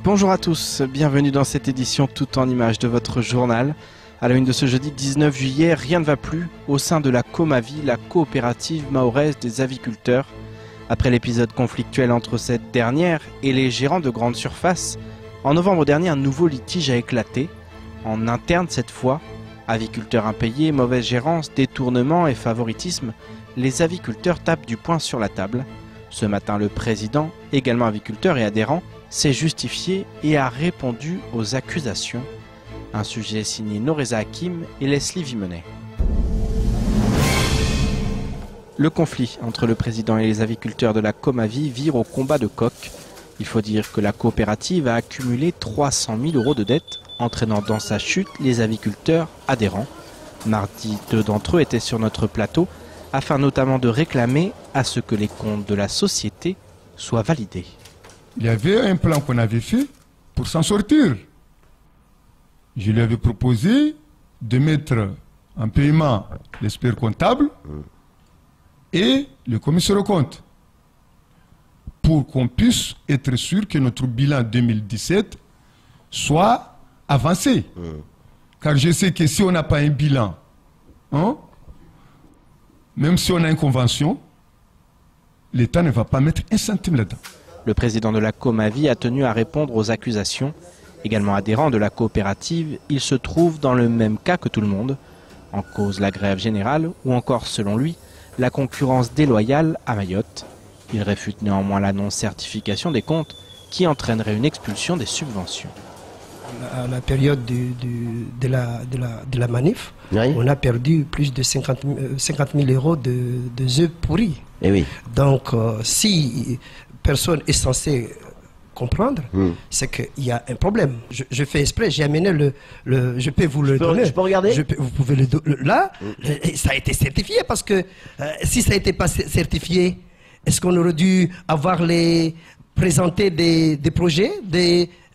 Bonjour à tous, bienvenue dans cette édition tout en images de votre journal. À la une de ce jeudi 19 juillet, rien ne va plus au sein de la Comavi, la coopérative mahoraise des aviculteurs. Après l'épisode conflictuel entre cette dernière et les gérants de grandes surfaces, en novembre dernier, un nouveau litige a éclaté. En interne cette fois, aviculteurs impayés, mauvaise gérance, détournement et favoritisme, les aviculteurs tapent du poing sur la table. Ce matin, le président, également aviculteur et adhérent, s'est justifié et a répondu aux accusations. Un sujet signé Noreza Hakim et Leslie Vimonet. Le conflit entre le président et les aviculteurs de la Comavi vire au combat de coq. Il faut dire que la coopérative a accumulé 300 000 € de dettes, entraînant dans sa chute les aviculteurs adhérents. Mardi, 2 d'entre eux étaient sur notre plateau, afin notamment de réclamer à ce que les comptes de la société soient validés. Il y avait un plan qu'on avait fait pour s'en sortir. Je lui avais proposé de mettre en paiement l'expert comptable et le commissaire aux comptes pour qu'on puisse être sûr que notre bilan 2017 soit avancé. Car je sais que si on n'a pas un bilan, même si on a une convention, l'État ne va pas mettre un centime là-dedans. Le président de la Comavi a tenu à répondre aux accusations. Également adhérent de la coopérative, il se trouve dans le même cas que tout le monde. En cause la grève générale ou encore, selon lui, la concurrence déloyale à Mayotte. Il réfute néanmoins la non-certification des comptes qui entraînerait une expulsion des subventions. À la période de la manif, oui. On a perdu plus de 50 000 € de œufs pourris. Et oui. Donc, si personne est censé comprendre, c'est qu'il y a un problème. Je fais exprès, j'ai amené je peux vous le donner. Je peux regarder vous pouvez là, ça a été certifié parce que si ça n'était pas certifié, est-ce qu'on aurait dû présenter des projets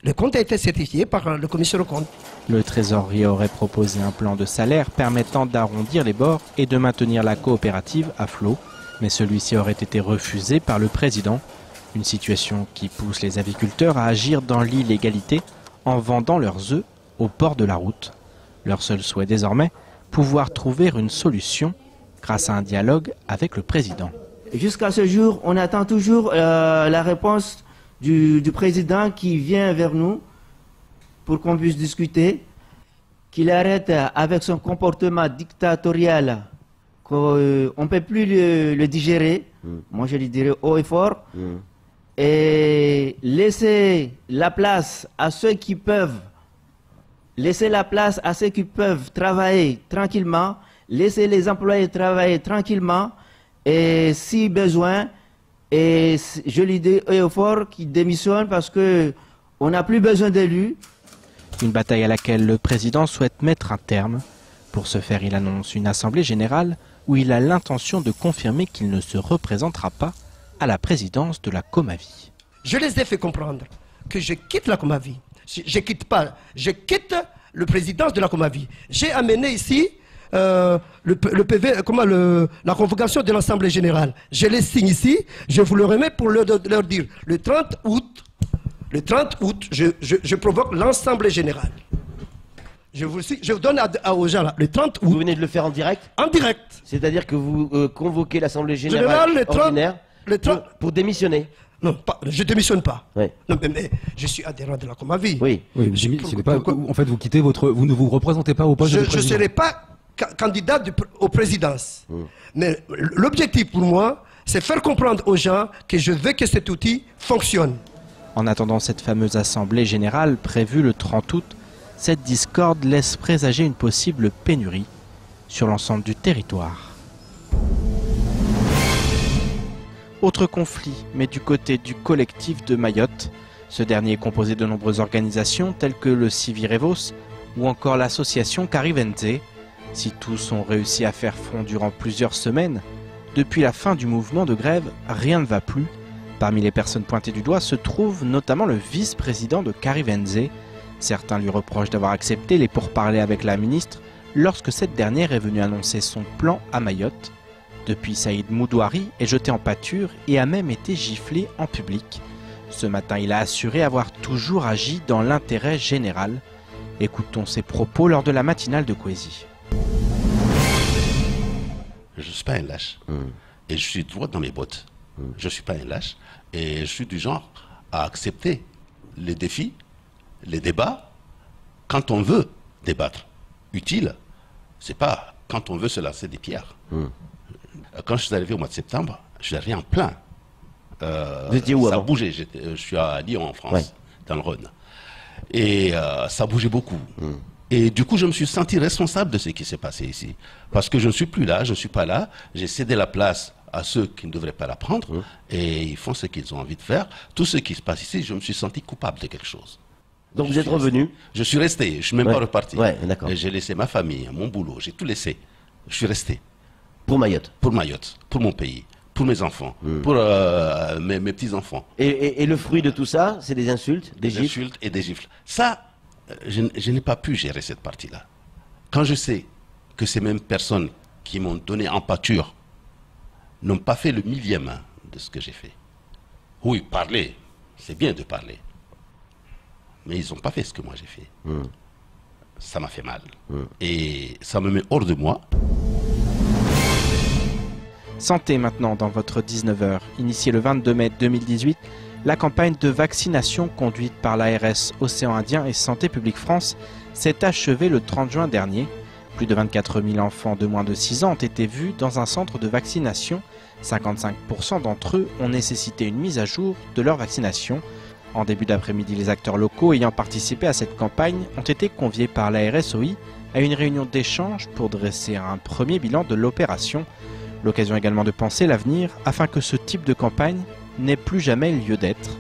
Le compte a été certifié par le commissaire aux comptes. Le trésorier aurait proposé un plan de salaire permettant d'arrondir les bords et de maintenir la coopérative à flot, mais celui-ci aurait été refusé par le président. Une situation qui pousse les aviculteurs à agir dans l'illégalité en vendant leurs œufs au bord de la route. Leur seul souhait désormais, pouvoir trouver une solution grâce à un dialogue avec le président. Jusqu'à ce jour, on attend toujours la réponse du président qui vient vers nous pour qu'on puisse discuter, qu'il arrête avec son comportement dictatorial, qu'on ne peut plus le digérer, moi je lui dirais haut et fort, et laisser la place à ceux qui peuvent, travailler tranquillement, laisser les employés travailler tranquillement, et si besoin, et je lui dis haut et fort qu'il démissionne parce qu'on n'a plus besoin d'élus. Une bataille à laquelle le président souhaite mettre un terme. Pour ce faire, il annonce une assemblée générale où il a l'intention de confirmer qu'il ne se représentera pas à la présidence de la Comavi. Je les ai fait comprendre que je quitte la Comavi. Je quitte pas, je quitte la présidence de la Comavi. J'ai amené ici le PV, la convocation de l'Assemblée générale. Je les signe ici, je vous le remets pour leur dire le 30 août, je provoque l'Assemblée générale. Je vous donne aux gens là, le 30 août. Vous venez de le faire en direct? En direct. C'est-à-dire que vous convoquez l'Assemblée générale ordinaire pour démissionner? Non, je ne démissionne pas. Oui. Non, mais je suis adhérent de la Comavi. Oui. En fait, vous ne vous représentez pas au poste de président. Je ne serai pas candidat aux présidences. Mais l'objectif pour moi, c'est faire comprendre aux gens que je veux que cet outil fonctionne. En attendant cette fameuse assemblée générale prévue le 30 août, cette discorde laisse présager une possible pénurie sur l'ensemble du territoire. Autre conflit, mais du côté du collectif de Mayotte. Ce dernier est composé de nombreuses organisations telles que le Civirevos ou encore l'association Carivenze. Si tous ont réussi à faire front durant plusieurs semaines, depuis la fin du mouvement de grève, rien ne va plus. Parmi les personnes pointées du doigt se trouve notamment le vice-président de Carivenze. Certains lui reprochent d'avoir accepté les pourparlers avec la ministre lorsque cette dernière est venue annoncer son plan à Mayotte. Depuis, Saïd Moudouari est jeté en pâture et a même été giflé en public. Ce matin, il a assuré avoir toujours agi dans l'intérêt général. Écoutons ses propos lors de la matinale de Kwesi. Je ne suis pas un lâche. Et je suis droit dans mes bottes. Je ne suis pas un lâche. Et je suis du genre à accepter les défis, les débats, quand on veut débattre. Utile, c'est pas quand on veut se lancer des pierres. Quand je suis arrivé au mois de septembre, je suis arrivé en plein. Vous étiez où ça avant? bougeait. Je suis à Lyon, en France, dans le Rhône. Et ça bougeait beaucoup. Et du coup, je me suis senti responsable de ce qui s'est passé ici. Parce que je ne suis plus là, je ne suis pas là. J'ai cédé la place à ceux qui ne devraient pas la prendre. Et ils font ce qu'ils ont envie de faire. Tout ce qui se passe ici, je me suis senti coupable de quelque chose. Donc vous êtes revenu? Je suis resté, je ne suis même pas reparti. D'accord. J'ai laissé ma famille, mon boulot, j'ai tout laissé. Je suis resté. Pour Mayotte? Pour Mayotte, pour mon pays, pour mes enfants, pour mes petits-enfants. Et le fruit de tout ça, c'est des insultes, des gifles? Insultes et des gifles. Ça, je n'ai pas pu gérer cette partie-là. Quand je sais que ces mêmes personnes qui m'ont donné en pâture n'ont pas fait le millième de ce que j'ai fait. Oui, parler, c'est bien de parler. Mais ils n'ont pas fait ce que moi j'ai fait. Ça m'a fait mal. Et ça me met hors de moi. Santé maintenant dans votre 19h. Initiée le 22 mai 2018, la campagne de vaccination conduite par l'ARS Océan Indien et Santé publique France s'est achevée le 30 juin dernier. Plus de 24 000 enfants de moins de 6 ans ont été vus dans un centre de vaccination. 55% d'entre eux ont nécessité une mise à jour de leur vaccination. En début d'après-midi, les acteurs locaux ayant participé à cette campagne ont été conviés par la RSOI à une réunion d'échange pour dresser un premier bilan de l'opération. L'occasion également de penser l'avenir afin que ce type de campagne n'ait plus jamais lieu d'être.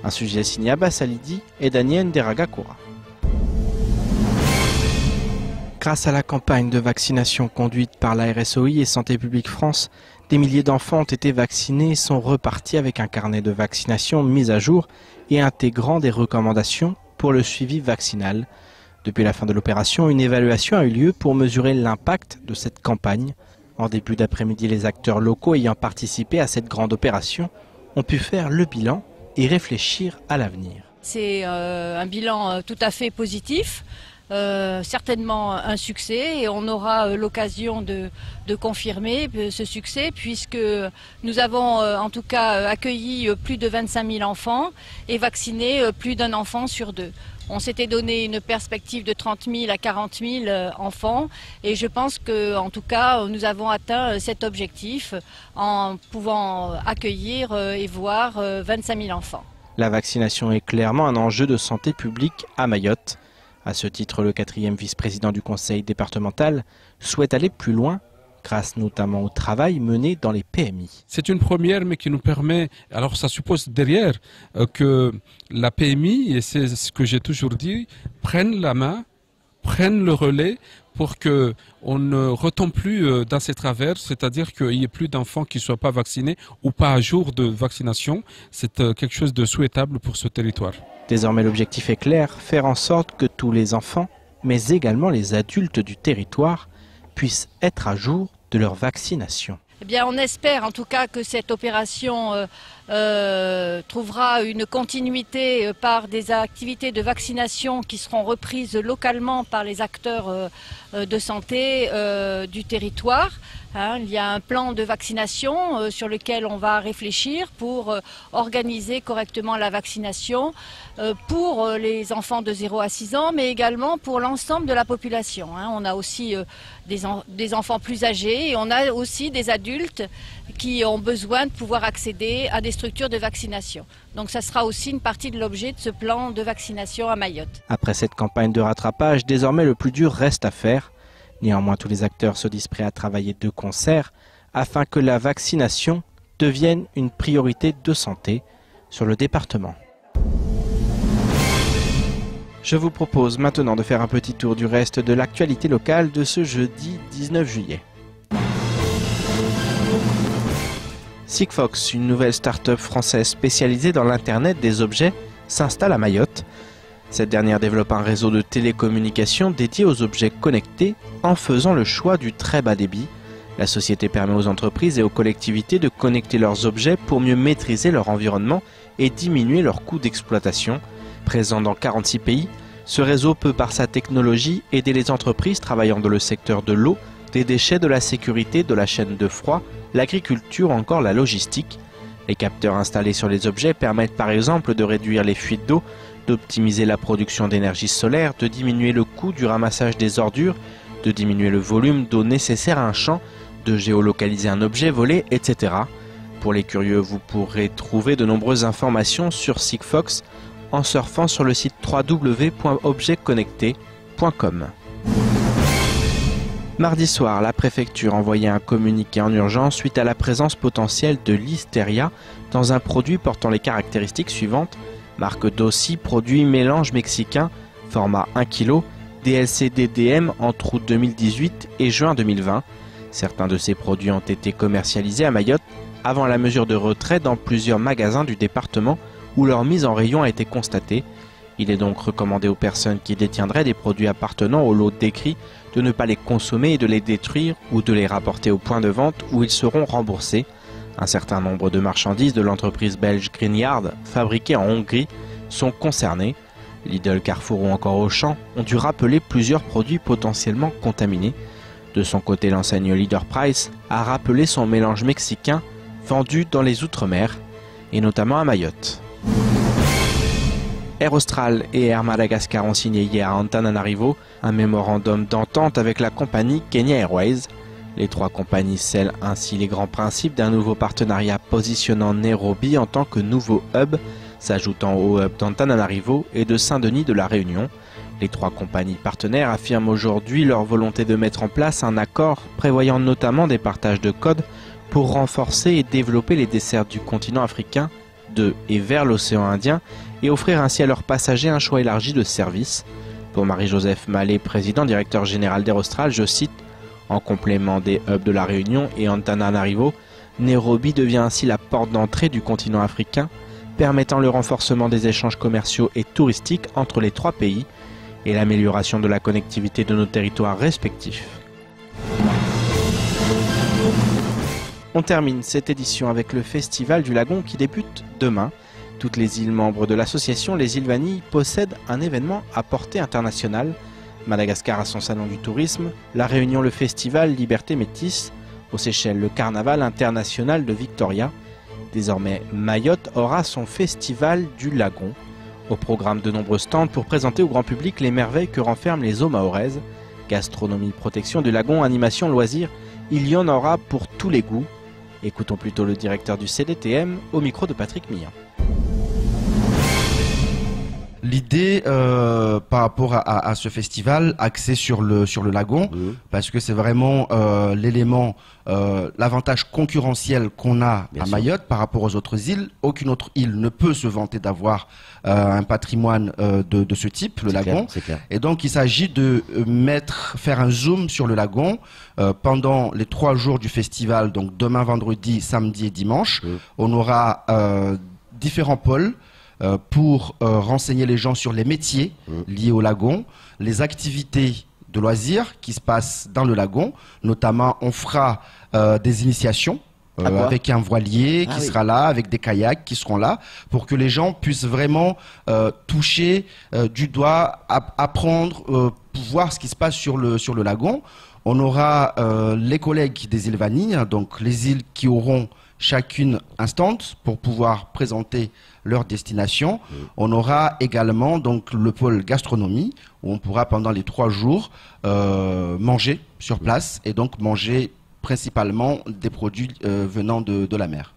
Un sujet signé Abbas Alidi et Daniel Deragakoura. Grâce à la campagne de vaccination conduite par la RSOI et Santé publique France, des milliers d'enfants ont été vaccinés et sont repartis avec un carnet de vaccination mis à jour et intégrant des recommandations pour le suivi vaccinal. Depuis la fin de l'opération, une évaluation a eu lieu pour mesurer l'impact de cette campagne. En début d'après-midi, les acteurs locaux ayant participé à cette grande opération ont pu faire le bilan et réfléchir à l'avenir. C'est un bilan tout à fait positif. Certainement un succès et on aura l'occasion de confirmer ce succès puisque nous avons en tout cas accueilli plus de 25 000 enfants et vacciné plus d'un enfant sur deux. On s'était donné une perspective de 30 000 à 40 000 enfants et je pense qu'en tout cas nous avons atteint cet objectif en pouvant accueillir et voir 25 000 enfants. La vaccination est clairement un enjeu de santé publique à Mayotte. À ce titre, le 4e vice-président du conseil départemental souhaite aller plus loin, grâce notamment au travail mené dans les PMI. C'est une première, mais qui nous permet, alors ça suppose derrière que la PMI, et c'est ce que j'ai toujours dit, prenne la main, prenne le relais pour qu'on ne retombe plus dans ces travers, c'est-à-dire qu'il n'y ait plus d'enfants qui ne soient pas vaccinés ou pas à jour de vaccination. C'est quelque chose de souhaitable pour ce territoire. Désormais, l'objectif est clair, faire en sorte que tous les enfants, mais également les adultes du territoire, puissent être à jour de leur vaccination. Eh bien, on espère en tout cas que cette opération trouvera une continuité par des activités de vaccination qui seront reprises localement par les acteurs de santé du territoire. Il y a un plan de vaccination sur lequel on va réfléchir pour organiser correctement la vaccination pour les enfants de 0 à 6 ans, mais également pour l'ensemble de la population. On a aussi des enfants plus âgés et on a aussi des adultes qui ont besoin de pouvoir accéder à des structures de vaccination. Donc ça sera aussi une partie de l'objet de ce plan de vaccination à Mayotte. Après cette campagne de rattrapage, désormais le plus dur reste à faire. Néanmoins, tous les acteurs se disent prêts à travailler de concert afin que la vaccination devienne une priorité de santé sur le département. Je vous propose maintenant de faire un petit tour du reste de l'actualité locale de ce jeudi 19 juillet. Sigfox, une nouvelle start-up française spécialisée dans l'Internet des objets, s'installe à Mayotte. Cette dernière développe un réseau de télécommunications dédié aux objets connectés en faisant le choix du très bas débit. La société permet aux entreprises et aux collectivités de connecter leurs objets pour mieux maîtriser leur environnement et diminuer leurs coûts d'exploitation. Présent dans 46 pays, ce réseau peut par sa technologie aider les entreprises travaillant dans le secteur de l'eau, des déchets, de la sécurité, de la chaîne de froid, l'agriculture ou encore la logistique. Les capteurs installés sur les objets permettent par exemple de réduire les fuites d'eau, d'optimiser la production d'énergie solaire, de diminuer le coût du ramassage des ordures, de diminuer le volume d'eau nécessaire à un champ, de géolocaliser un objet volé, etc. Pour les curieux, vous pourrez trouver de nombreuses informations sur Sigfox en surfant sur le site www.objectconnecté.com. Mardi soir, la préfecture envoyait un communiqué en urgence suite à la présence potentielle de listeria dans un produit portant les caractéristiques suivantes: marque Dossi, produit mélange mexicain, format 1 kg, DLCDDM entre août 2018 et juin 2020. Certains de ces produits ont été commercialisés à Mayotte avant la mesure de retrait dans plusieurs magasins du département où leur mise en rayon a été constatée. Il est donc recommandé aux personnes qui détiendraient des produits appartenant au lot décrit de ne pas les consommer et de les détruire ou de les rapporter au point de vente où ils seront remboursés. Un certain nombre de marchandises de l'entreprise belge Greenyard, fabriquées en Hongrie, sont concernées. Lidl, Carrefour ou encore Auchan ont dû rappeler plusieurs produits potentiellement contaminés. De son côté, l'enseigne Leader Price a rappelé son mélange mexicain vendu dans les Outre-mer, et notamment à Mayotte. Air Austral et Air Madagascar ont signé hier à Antananarivo un mémorandum d'entente avec la compagnie Kenya Airways. Les trois compagnies scellent ainsi les grands principes d'un nouveau partenariat positionnant Nairobi en tant que nouveau hub, s'ajoutant au hub d'Antananarivo et de Saint-Denis de la Réunion. Les trois compagnies partenaires affirment aujourd'hui leur volonté de mettre en place un accord prévoyant notamment des partages de codes pour renforcer et développer les dessertes du continent africain de et vers l'océan Indien et offrir ainsi à leurs passagers un choix élargi de services. Pour Marie-Joseph Mallet, président directeur général d'Air Austral, je cite: en complément des hubs de la Réunion et Antananarivo, Nairobi devient ainsi la porte d'entrée du continent africain, permettant le renforcement des échanges commerciaux et touristiques entre les trois pays et l'amélioration de la connectivité de nos territoires respectifs. On termine cette édition avec le Festival du Lagon qui débute demain. Toutes les îles membres de l'association Les Îles Vanille possèdent un événement à portée internationale. Madagascar a son salon du tourisme, La Réunion le festival Liberté Métis, aux Seychelles le carnaval international de Victoria. Désormais, Mayotte aura son Festival du Lagon. Au programme de nombreux stands pour présenter au grand public les merveilles que renferment les eaux mahoraises. Gastronomie, protection du lagon, animation, loisirs, il y en aura pour tous les goûts. Écoutons plutôt le directeur du CDTM au micro de Patrick Millon. L'idée par rapport à ce festival axé sur le lagon, parce que c'est vraiment l'élément, l'avantage concurrentiel qu'on a à Mayotte par rapport aux autres îles. Aucune autre île ne peut se vanter d'avoir un patrimoine de ce type, le lagon. Clair. Et donc il s'agit de faire un zoom sur le lagon pendant les 3 jours du festival, donc demain, vendredi, samedi et dimanche. On aura différents pôles pour renseigner les gens sur les métiers liés au lagon, les activités de loisirs qui se passent dans le lagon. Notamment, on fera des initiations avec un voilier qui sera là, avec des kayaks qui seront là, pour que les gens puissent vraiment toucher du doigt, apprendre, voir ce qui se passe sur le lagon. On aura les collègues des îles Vanille, donc les îles qui auront chacune un stand pour pouvoir présenter leur destination. On aura également donc le pôle gastronomie où on pourra pendant les 3 jours manger sur place et donc manger principalement des produits venant de la mer.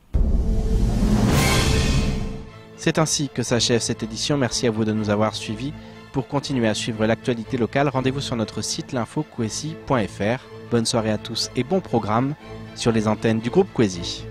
C'est ainsi que s'achève cette édition. Merci à vous de nous avoir suivis. Pour continuer à suivre l'actualité locale, rendez-vous sur notre site l'info.kwesi.fr. Bonne soirée à tous et bon programme sur les antennes du groupe Kwesi.